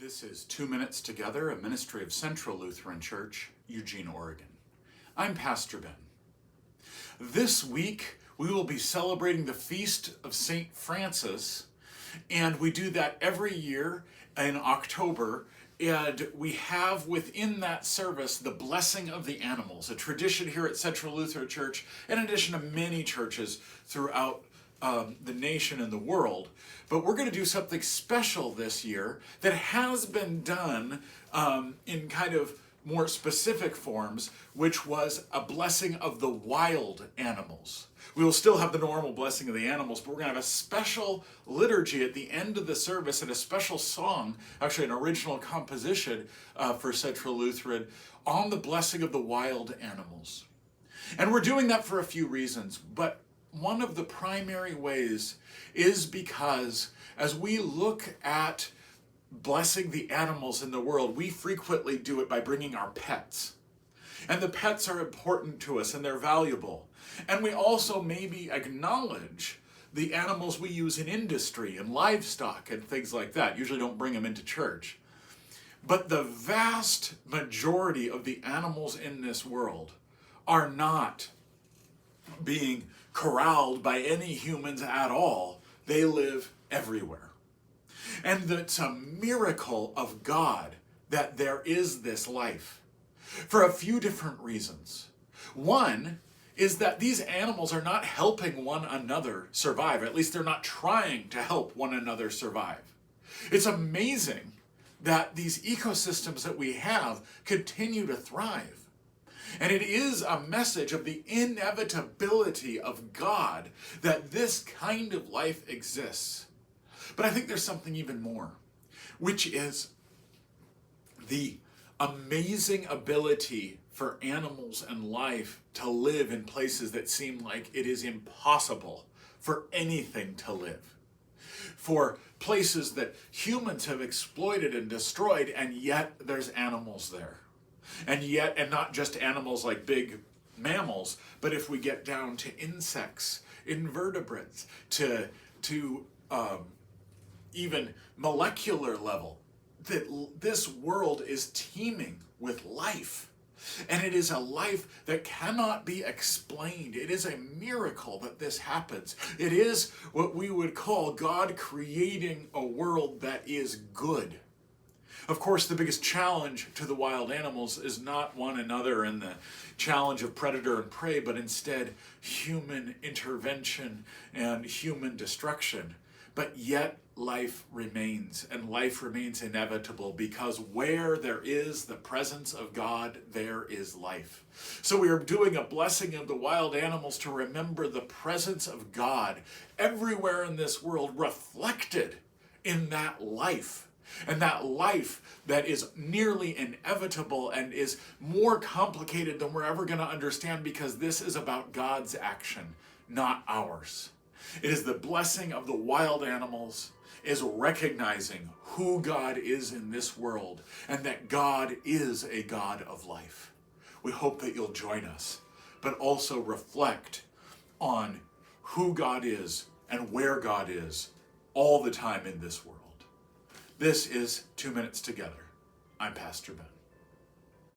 This is 2 Minutes Together, a ministry of Central Lutheran Church, Eugene, Oregon. I'm Pastor Ben. This week, we will be celebrating the feast of St. Francis, and we do that every year in October, and we have within that service the blessing of the animals, a tradition here at Central Lutheran Church, in addition to many churches throughout the nation and the world. But we're going to do something special this year that has been done in kind of more specific forms, which was a blessing of the wild animals. We will still have the normal blessing of the animals, but we're going to have a special liturgy at the end of the service and a special song, actually an original composition for Central Lutheran, on the blessing of the wild animals. And we're doing that for a few reasons, but one of the primary ways is because as we look at blessing the animals in the world, we frequently do it by bringing our pets. And the pets are important to us and they're valuable. And we also maybe acknowledge the animals we use in industry and livestock and things like that. Usually don't bring them into church. But the vast majority of the animals in this world are not being corralled by any humans at all. They live everywhere. And it's a miracle of God that there is this life for a few different reasons. One is that these animals are not helping one another survive, or at least they're not trying to help one another survive. It's amazing that these ecosystems that we have continue to thrive. And it is a message of the inevitability of God that this kind of life exists. But I think there's something even more, which is the amazing ability for animals and life to live in places that seem like it is impossible for anything to live. For places that humans have exploited and destroyed, and yet there's animals there. And not just animals like big mammals, but if we get down to insects, invertebrates, to even molecular level, that this world is teeming with life. And it is a life that cannot be explained. It is a miracle that this happens. It is what we would call God creating a world that is good. Of course, the biggest challenge to the wild animals is not one another and the challenge of predator and prey, but instead human intervention and human destruction. But yet life remains, and life remains inevitable, because where there is the presence of God, there is life. So we are doing a blessing of the wild animals to remember the presence of God everywhere in this world, reflected in that life. And that life that is nearly inevitable and is more complicated than we're ever going to understand, because this is about God's action, not ours. It is the blessing of the wild animals, is recognizing who God is in this world and that God is a God of life. We hope that you'll join us, but also reflect on who God is and where God is all the time in this world. This is 2 Minutes Together. I'm Pastor Ben.